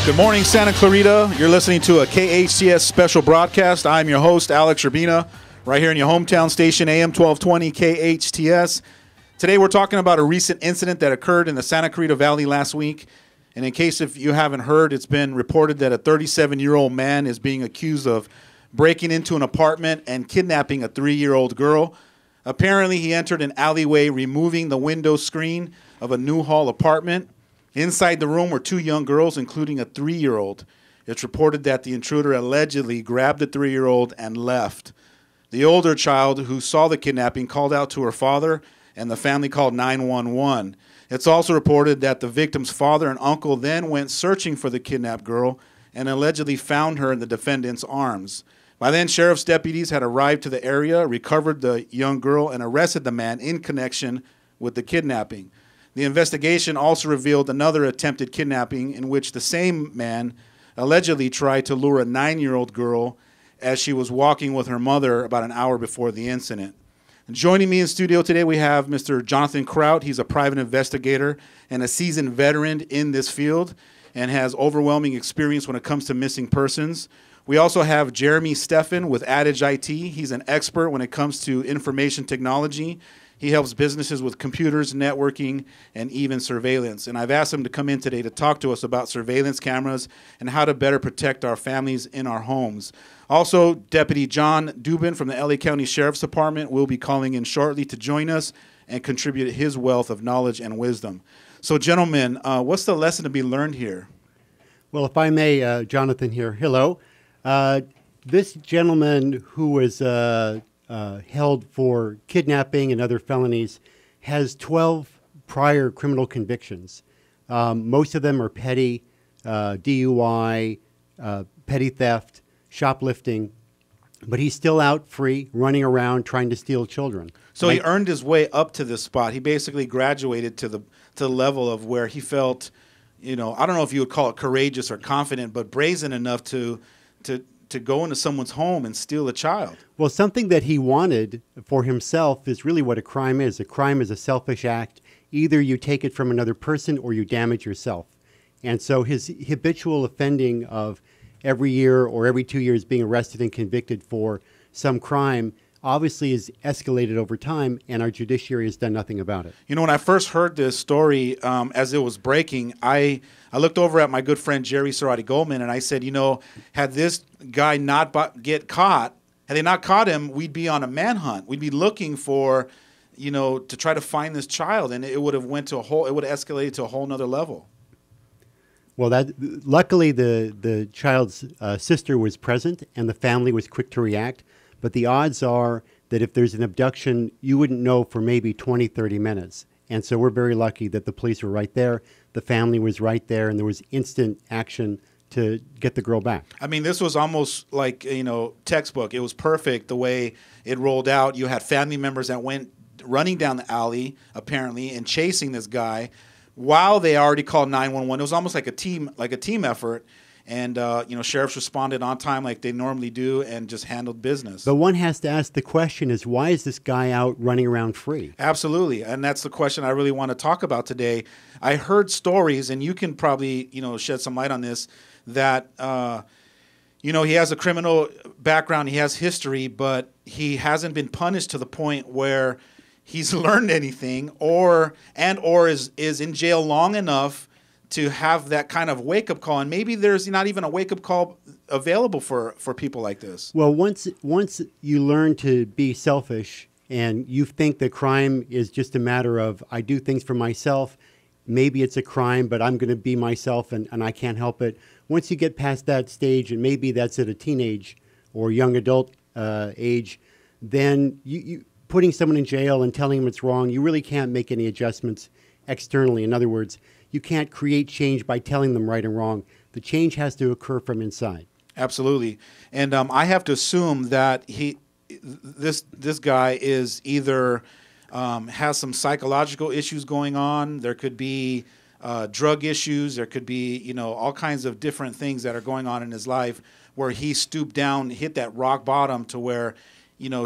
Good morning, Santa Clarita. You're listening to a KHTS special broadcast. I'm your host, Alex Urbina, right here in your hometown station, AM 1220 KHTS. Today we're talking about a recent incident that occurred in the Santa Clarita Valley last week. And in case if you haven't heard, it's been reported that a 37-year-old man is being accused of breaking into an apartment and kidnapping a 3-year-old girl. Apparently, he entered an alleyway, removing the window screen of a Newhall apartment. Inside the room were 2 young girls, including a 3-year-old. It's reported that the intruder allegedly grabbed the 3-year-old and left. The older child who saw the kidnapping called out to her father, and the family called 911. It's also reported that the victim's father and uncle then went searching for the kidnapped girl and allegedly found her in the defendant's arms. By then, sheriff's deputies had arrived to the area, recovered the young girl, and arrested the man in connection with the kidnapping. The investigation also revealed another attempted kidnapping in which the same man allegedly tried to lure a 9-year-old girl as she was walking with her mother about an hour before the incident. And joining me in studio today, we have Mr. Jonathan Kraut. He's a private investigator and a seasoned veteran in this field and has overwhelming experience when it comes to missing persons. We also have Jeremy Steffen with Adage IT. He's an expert when it comes to information technology. He helps businesses with computers, networking, and even surveillance. And I've asked him to come in today to talk to us about surveillance cameras and how to better protect our families in our homes. Also, Deputy John Dubin from the LA County Sheriff's Department will be calling in shortly to join us and contribute his wealth of knowledge and wisdom. So, gentlemen, what's the lesson to be learned here? Well, if I may, Jonathan here. Hello. This gentleman who was held for kidnapping and other felonies has 12 prior criminal convictions. Most of them are petty, DUI, petty theft, shoplifting, but he's still out free, running around trying to steal children. So he earned his way up to this spot. He basically graduated to the level of where he felt, I don't know if you would call it courageous or confident, but brazen enough to go into someone's home and steal a child. Well, something that he wanted for himself is really what a crime is. A crime is a selfish act. Either you take it from another person or you damage yourself. And so his habitual offending of every year or every 2 years being arrested and convicted for some crime obviously is escalated over time, and our judiciary has done nothing about it. When I first heard this story as it was breaking, I looked over at my good friend Jerry Cerati Goldman, and I said, had this guy not had they not caught him, we'd be on a manhunt. We'd be looking for, to try to find this child, and it would have escalated to a whole nother level. Well, luckily the child's sister was present, and the family was quick to react. But the odds are that if there's an abduction, you wouldn't know for maybe 20, 30 minutes. And so we're very lucky that the police were right there, the family was right there, and there was instant action to get the girl back. I mean, this was almost like, textbook. It was perfect the way it rolled out. You had family members that went running down the alley, apparently, and chasing this guy while they already called 911. It was almost like a team effort. And, sheriffs responded on time like they normally do and just handled business. But one has to ask the question is, why is this guy out running around free? Absolutely. And that's the question I really want to talk about today. I heard stories, and you can probably, shed some light on this, that, he has a criminal background, he has history, but he hasn't been punished to the point where he's learned anything or is in jail long enough to have that kind of wake-up call. And maybe there's not even a wake-up call available for people like this. Well, once you learn to be selfish and you think that crime is just a matter of, I do things for myself, maybe it's a crime, but I'm going to be myself and I can't help it. Once you get past that stage, and maybe that's at a teenage or young adult age, then you putting someone in jail and telling them it's wrong, you really can't make any adjustments externally. In other words, you can't create change by telling them right and wrong. The change has to occur from inside. Absolutely. And I have to assume that this guy is either has some psychological issues going on. There could be drug issues. There could be, all kinds of different things that are going on in his life where he stooped down, hit that rock bottom to where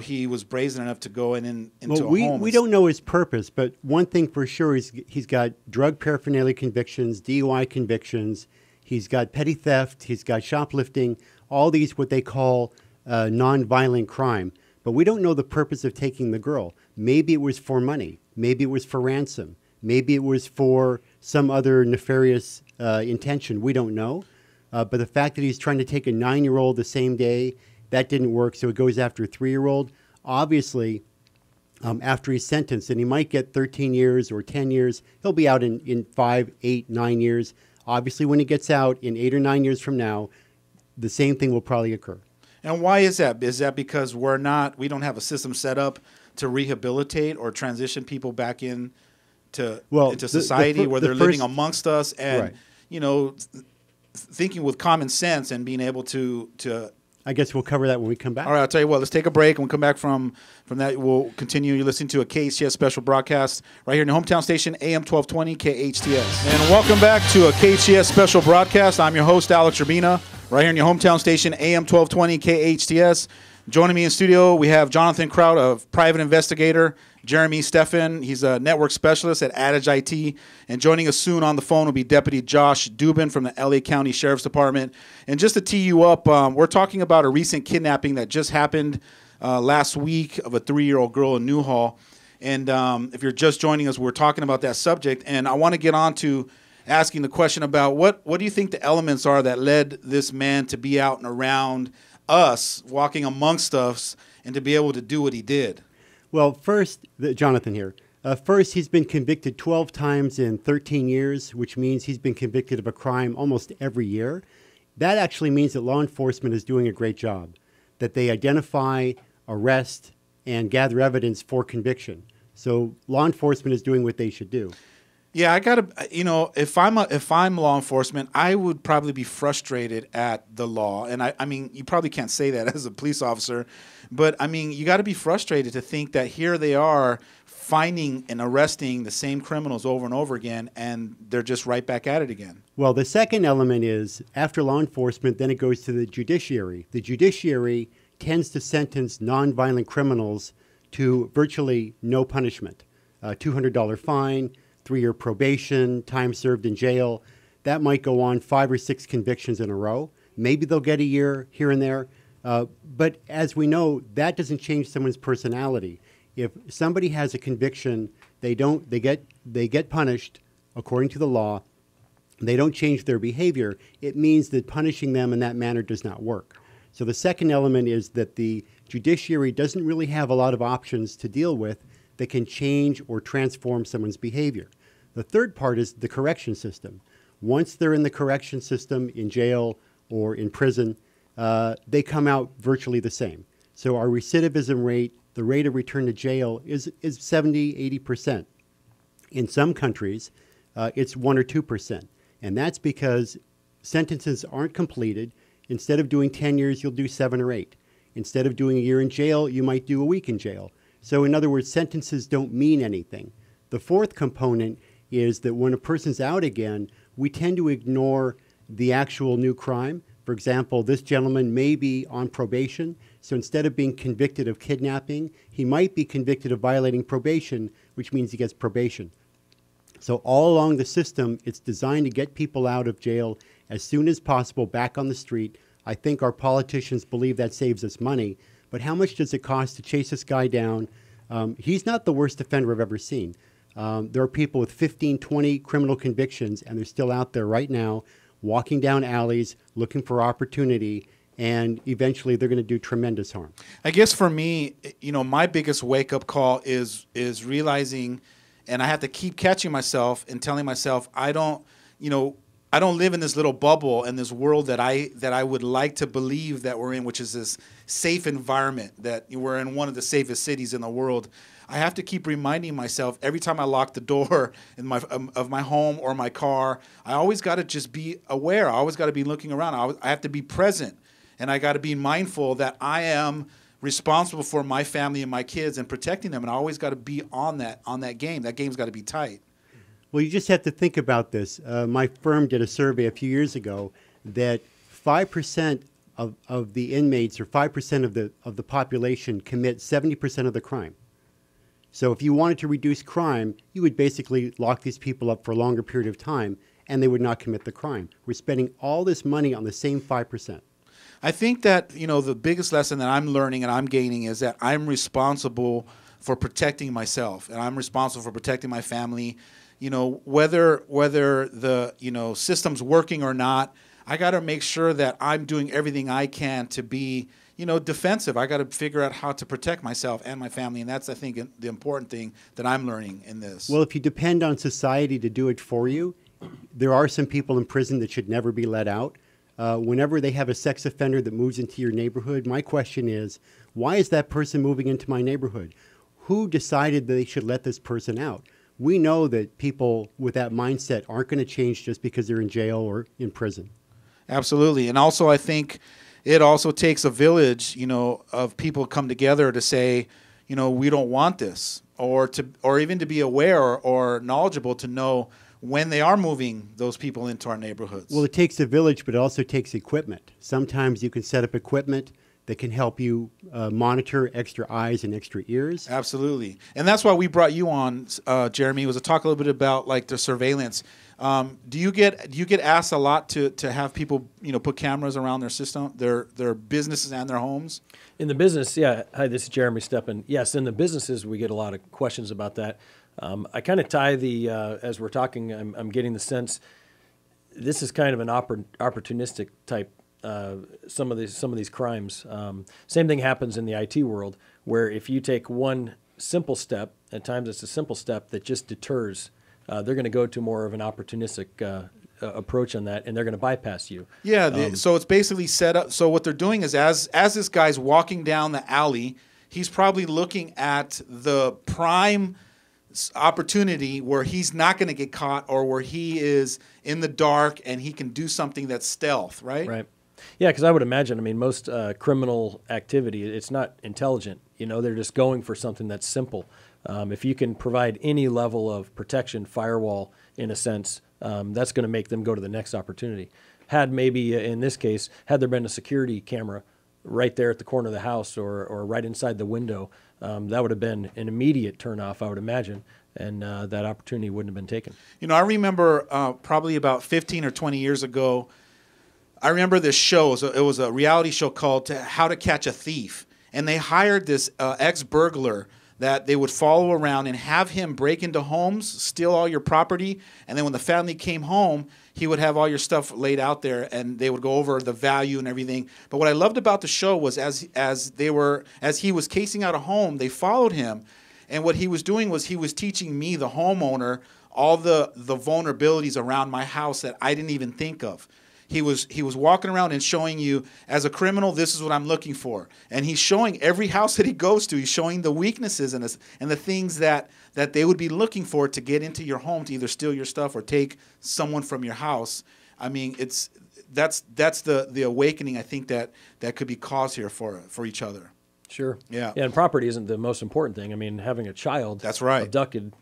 he was brazen enough to go into a home. We don't know his purpose, but one thing for sure is he's got drug paraphernalia convictions, DUI convictions. He's got petty theft. He's got shoplifting. All these what they call nonviolent crime. But we don't know the purpose of taking the girl. Maybe it was for money. Maybe it was for ransom. Maybe it was for some other nefarious intention. We don't know. But the fact that he's trying to take a 9-year-old the same day, that didn't work, so he goes after a 3-year-old. Obviously, after he's sentenced, and he might get 13 years or 10 years, he'll be out in 5, 8, 9 years. Obviously, when he gets out in 8 or 9 years from now, the same thing will probably occur. And why is that? Is that because we don't have a system set up to rehabilitate or transition people back into society where they're living amongst us and, right, thinking with common sense and being able to I guess we'll cover that when we come back. All right, I'll tell you what, let's take a break. When we come back from that, we'll continue. You're listening to a KHTS special broadcast right here in your hometown station, AM 1220 KHTS. And welcome back to a KHTS special broadcast. I'm your host, Alex Urbina, right here in your hometown station, AM 1220 KHTS. Joining me in studio, we have Jonathan Kraut, a private investigator, Jeremy Steffen, he's a network specialist at Adage IT, and joining us soon on the phone will be Deputy Josh Dubin from the LA County Sheriff's Department. And just to tee you up, we're talking about a recent kidnapping that just happened last week of a 3-year-old girl in Newhall. And if you're just joining us, we're talking about that subject. And I want to get on to asking the question about what do you think the elements are that led this man to be out and around us, walking amongst us, and to be able to do what he did? Well, first, Jonathan here. First, he's been convicted 12 times in 13 years, which means he's been convicted of a crime almost every year. That actually means that law enforcement is doing a great job, that they identify, arrest, and gather evidence for conviction. So law enforcement is doing what they should do. Yeah, I gotta, if I'm law enforcement, I would probably be frustrated at the law. And I mean, you probably can't say that as a police officer, but I mean, you got to be frustrated to think that here they are finding and arresting the same criminals over and over again, and they're just right back at it again. Well, the second element is after law enforcement, then it goes to the judiciary. The judiciary tends to sentence nonviolent criminals to virtually no punishment, $200 fine, 3-year probation, time served in jail. That might go on 5 or 6 convictions in a row. Maybe they'll get a year here and there. But as we know, that doesn't change someone's personality. If somebody has a conviction, they get punished according to the law. They don't change their behavior. It means that punishing them in that manner does not work. So the second element is that the judiciary doesn't really have a lot of options to deal with that can change or transform someone's behavior. The third part is the correction system. Once they're in the correction system, in jail or in prison, they come out virtually the same. So our recidivism rate, the rate of return to jail is 70, 80%. In some countries, it's 1 or 2%. And that's because sentences aren't completed. Instead of doing 10 years, you'll do 7 or 8. Instead of doing a year in jail, you might do a week in jail. So in other words, sentences don't mean anything. The fourth component is that when a person's out again, we tend to ignore the actual new crime. For example, this gentleman may be on probation, so instead of being convicted of kidnapping, he might be convicted of violating probation, which means he gets probation. So all along the system, it's designed to get people out of jail as soon as possible back on the street. I think our politicians believe that saves us money. But how much does it cost to chase this guy down? He's not the worst offender I've ever seen. There are people with 15, 20 criminal convictions, and they're still out there right now walking down alleys looking for opportunity, and eventually they're going to do tremendous harm. I guess for me, my biggest wake-up call is realizing, and I have to keep catching myself and telling myself, I don't live in this little bubble and this world that I would like to believe that we're in, which is this safe environment, that we're in one of the safest cities in the world. I have to keep reminding myself every time I lock the door of my home or my car, I always got to just be aware. I always got to be looking around. I have to be present, and I got to be mindful that I am responsible for my family and my kids and protecting them, and I always got to be on that game. That game's got to be tight. Well, you just have to think about this. My firm did a survey a few years ago that 5% of the inmates or 5% of the population commit 70% of the crime. So if you wanted to reduce crime, you would basically lock these people up for a longer period of time, and they would not commit the crime. We're spending all this money on the same 5%. I think that, the biggest lesson that I'm learning and I'm gaining is that I'm responsible for protecting myself, and I'm responsible for protecting my family. Whether the, system's working or not, I got to make sure that I'm doing everything I can to be, defensive. I got to figure out how to protect myself and my family, and that's, I think, the important thing that I'm learning in this. Well, if you depend on society to do it for you, there are some people in prison that should never be let out. Whenever they have a sex offender that moves into your neighborhood, my question is, why is that person moving into my neighborhood? Who decided that they should let this person out? We know that people with that mindset aren't going to change just because they're in jail or in prison. Absolutely. And also, I think it also takes a village, of people come together to say, we don't want this, or even to be aware or knowledgeable to know when they are moving those people into our neighborhoods. Well, it takes a village, but it also takes equipment. Sometimes you can set up equipment that can help you monitor extra eyes and extra ears. Absolutely. And that's why we brought you on, Jeremy, was to talk a little bit about like the surveillance. Do you get asked a lot to have people, put cameras around their system, their businesses and their homes? In the business, yeah. Hi, this is Jeremy Steppen. Yes, in the businesses, we get a lot of questions about that. I kind of tie as we're talking, I'm getting the sense this is kind of an opportunistic type. Some of these crimes. Same thing happens in the IT world, where if you take one simple step, at times it's a simple step that just deters. They're going to go to more of an opportunistic approach on that, and they're going to bypass you. Yeah. So it's basically set up. So what they're doing is, as this guy's walking down the alley, he's probably looking at the prime opportunity where he's not going to get caught, or where he is in the dark and he can do something that's stealth, right? Right. Yeah, because I would imagine, most criminal activity, it's not intelligent. They're just going for something that's simple. If you can provide any level of protection, firewall, in a sense, that's going to make them go to the next opportunity. Had maybe, in this case, had there been a security camera right there at the corner of the house or right inside the window, that would have been an immediate turnoff, I would imagine, and that opportunity wouldn't have been taken. I remember probably about 15 or 20 years ago, I remember this show. It was a reality show called How to Catch a Thief. And they hired this ex-burglar that they would follow around and have him break into homes, steal all your property, and then when the family came home, he would have all your stuff laid out there, and they would go over the value and everything. But what I loved about the show was as he was casing out a home, they followed him, and what he was doing was he was teaching me, the homeowner, all the vulnerabilities around my house that I didn't even think of. He was walking around and showing you, as a criminal, this is what I'm looking for. And he's showing every house that he goes to, he's showing the weaknesses and the things that they would be looking for to get into your home, to either steal your stuff or take someone from your house. That's the awakening, I think, that could be caused here for each other. Sure. Yeah. And property isn't the most important thing. Having a child that's right. abducted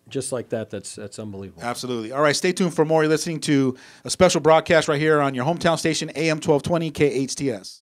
just like that's unbelievable. Absolutely. All right, stay tuned for more. You're listening to a special broadcast right here on your hometown station, AM 1220 KHTS.